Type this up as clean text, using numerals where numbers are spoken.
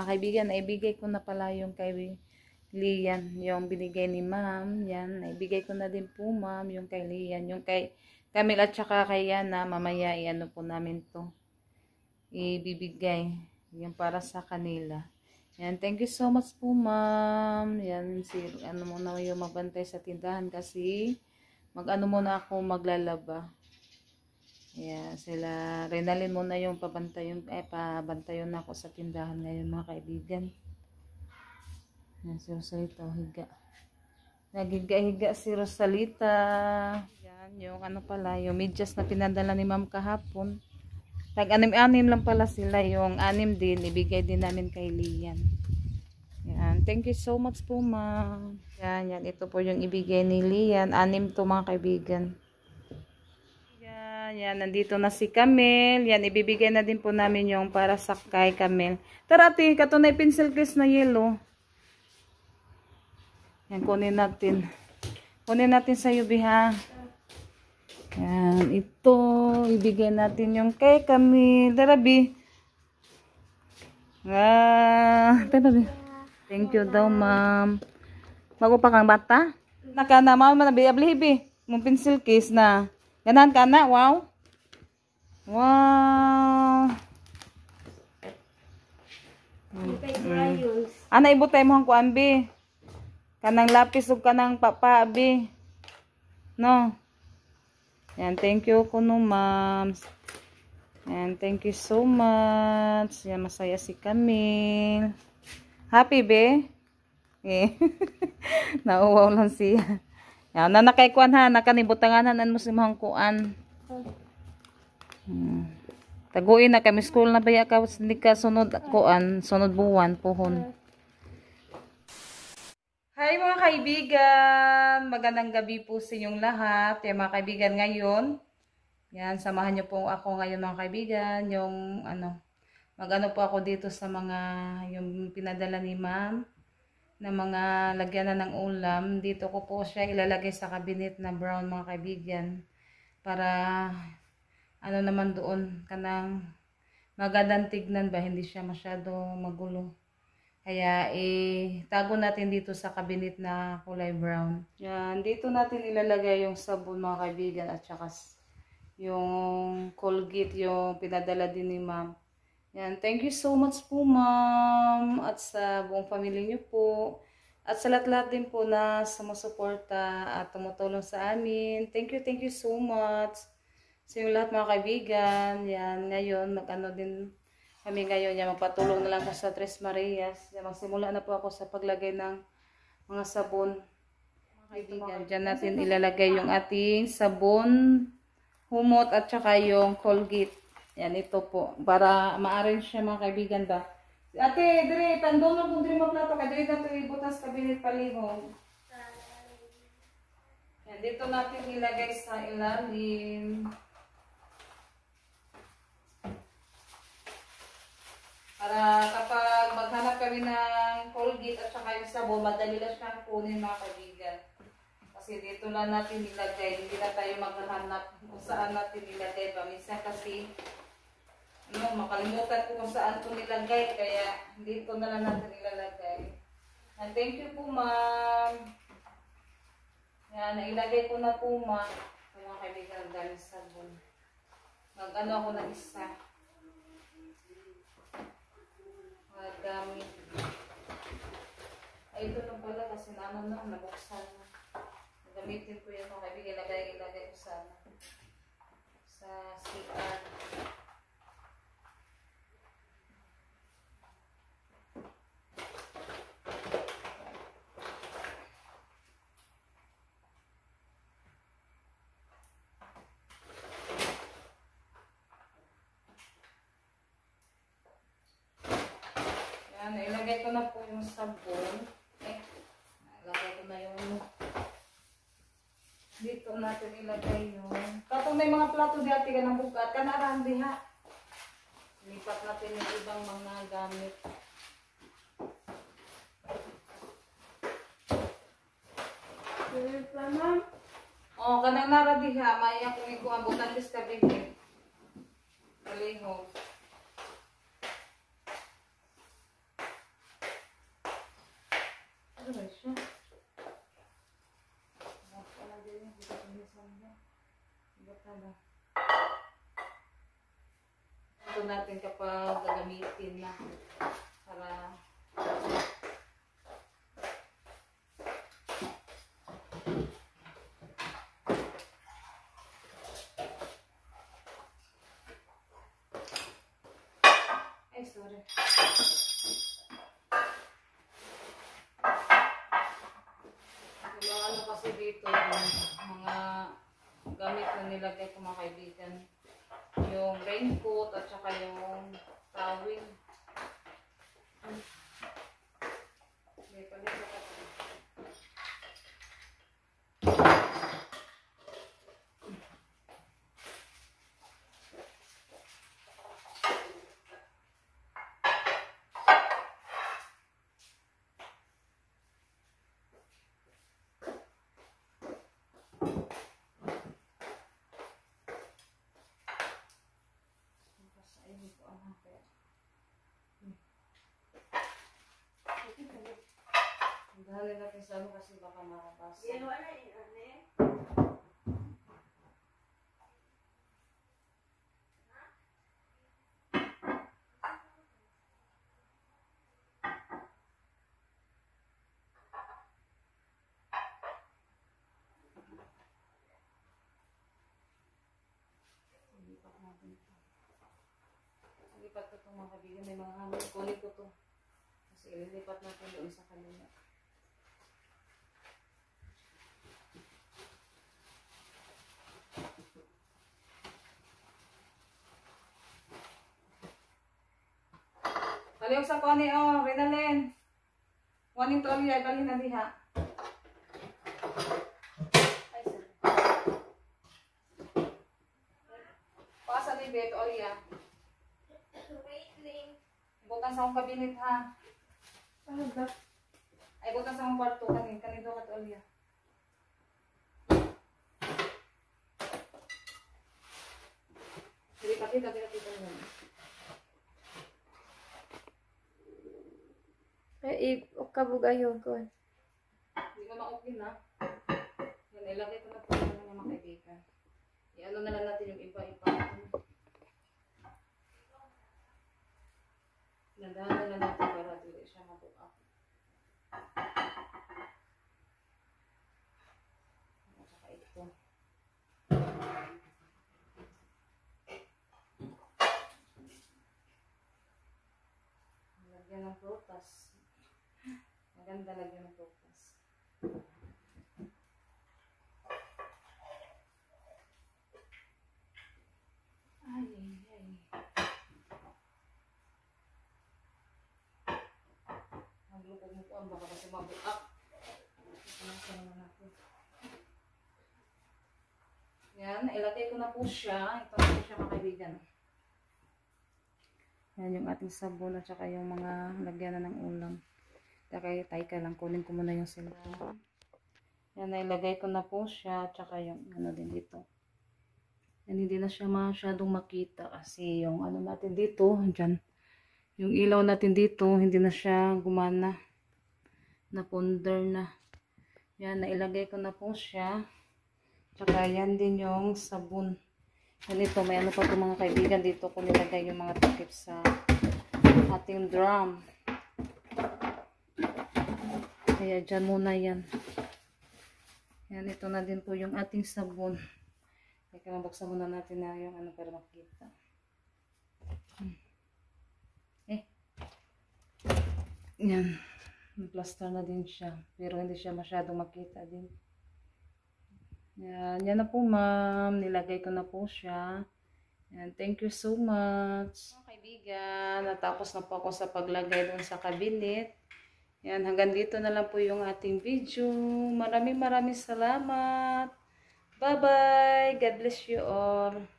kaibigan, naibigay ko na pala yung kay Lian, yung binigay ni ma'am. Yan, naibigay ko na din po ma'am, yung kay Lian, yung kay Camille at saka kay Yana. Mamaya, ano po namin to ibibigay. Yung para sa kanila. Yan, thank you so much po ma'am. Yan, ano muna yung magbantay sa tindahan kasi mag-ano muna ako maglalaba. Yeah, sila Renalyn muna yung pabantayon na ako sa tindahan ngayon mga kaibigan. Yan si Rosalita, higa. Naghiga-higa si Rosalita. Yan, yung ano pala, yung medyas na pinadala ni ma'am kahapon. Tag-anim-anim lang pala sila, yung anim din, ibigay din namin kay Lian. Yan, thank you so much po ma'am. Yan, ito po yung ibigay ni Lian, anim to mga kaibigan. Yan, nandito na si Camille. Yan, ibibigay na din po namin yung para sa kay Camille. Tara, ate, katunay pencil case na yellow. Yan, kunin natin. Kunin natin sa UB, ha. Yan, ito. Ibigay natin yung kay Camille. Tara, B. Tara, B. Thank you daw, ma'am. Bago pa kang bata? Nakana, ma'am, manabi, B. Mong pencil case na. Ganahan ka na, wow. Wow. Ana ibutay mo ang kuan bi. Kanang lapis ug kanang papa bi. No. Yan, thank you kuno ma'am. And thank you so much. Yan, masaya si Camille. Happy be? Eh. Nauwaw lang siya. Yan, na nakay kuan ha, nakanibutanganan mo si mahang kuan. Taguin na kami school na baya ka, hindi ka sunod kuan, sunod buwan pohon. Hi mga kaibigan, magandang gabi po sa inyong lahat. Mga kaibigan ngayon, yan, samahan niyo po ako ngayon mga kaibigan, yung mag-ano po ako dito sa mga, yung pinadala ni ma'am, na mga lagyanan ng ulam. Dito ko po siya ilalagay sa cabinet na brown mga kaibigan. Para ano naman doon kanang magandang tignan ba, hindi siya masyado magulo. Kaya tago natin dito sa cabinet na kulay brown. Yan, dito natin ilalagay yung sabon mga kaibigan at saka yung Colgate yung pinadala din ni ma'am. Yan, thank you so much po ma'am at sa buong pamilya niyo po at sa lahat-lahat din po na sumusuporta at tumutulong sa amin. Thank you so much sa yung lahat mga kaibigan. Yan, ngayon mag-ano din kami ngayon, yan, magpatulong na lang ako sa Tres Marias. Yan, magsimula na po ako sa paglagay ng mga sabon mga kaibigan. Diyan natin ilalagay yung ating sabon, humot at saka yung Colgate. Yan, ito po. Para ma-arrange siya mga kaibigan ba. Ate, dire, tandong lang kung dire maplato ka. Dire na ito ibutas kabinet palihog. Yan, dito natin ilagay sa ilalim. Para kapag maghanap kami ng Colgate at saka yung sabon, madali lang siyang kunin mga kaibigan. Kasi dito lang natin ilagay. Hindi na tayo maghanap kung saan natin ilagay ba. Minsan kasi makalimutan ko kung saan ito nilagay, kaya dito na lang natin ilalagay. And thank you po ma'am. Yan, nailagay ko na po ma'am. Mga kaibigan, ang daming sabon. Mag-ano ako ng isa. Magamit. Ay, ito lang pala kasi nabuksan na. Gamitin ko yan mga kaibigan. Ilagay ko sa CR. Ilagay ko na po yung sabon. Ilagay ko na yung dito natin ilagay yung katong may mga plato dati ka ng bukat kanarang diha. Lipat natin yung ibang mga gamit. Oh, kanang nara diha may akong ikuabutan dis ka bibig. Palihog. Aray siya. Wala din yung pinisan niya. Batala. Ito natin kapag gagamitin na para ay sorry. Yung ano kasi dito yung mga gamit na nilagay ko mga kaibigan. Yung raincoat at saka yung towel. Okay, palit ko. Dahalin natin sa ano kasi baka makapasa. Lipat natin ito. Lipat ko ito mga kaibigan. May mga hangin. Kunin ko ito. Kasi ililipat natin doon sa kanila. Kaliw sa kuha ni Renalyn. Kuhanin to Aliyah. Balhin na diha. Ay, sir. Paasa ni Bet, Aliyah. Bukan sa akong kabinet ha. Ano ba? Ay, bukan sa akong kwarto kanin. Kanito ka to Aliyah. Sige, kapita naman. Kabugayon ko. Hindi mo na-open na. Yan, ilagay ko na po yung mga kaibigan. I-ano na lang natin yung iba-iba. Nandahan na lang natin para dili siya mabuka. At saka ito. Lagyan ng prutas. Maganda lagyan ng prutas. Ay, ay, ay. Maglukog mo po ang baka kasi mabuak. Panasan naman natin. Yan, ilagay ko na po siya. Ito na po siya mga kaibigan. Yan yung ating sabon at saka yung mga lagyan na ng ulam. Kaya ka lang, kunin ko muna yung cellphone. Yan, nailagay ko na po siya. Tsaka yung ano din dito. Yan, hindi na siya masyadong makita kasi yung ano natin dito, dyan. Yung ilaw natin dito, hindi na siya gumana. Naponder na. Yan, nailagay ko na po siya. Tsaka yan din yung sabon. Yan ito, may ano pa ito mga kaibigan. Dito ko nilagay yung mga takip sa ating drum. Kaya dyan muna yan. Yan, ito na din po yung ating sabon. Teka lang, buksan muna natin na yung ano para makita. Yan. Plaster na din siya. Pero hindi siya masyadong makita din. Yan. Yan na po ma'am. Nilagay ko na po siya. Yan. Thank you so much. Mga kaibigan, natapos na po ako sa paglagay dun sa cabinet. Yan, hanggang dito na lang po yung ating video. Maraming salamat. Bye-bye. God bless you all.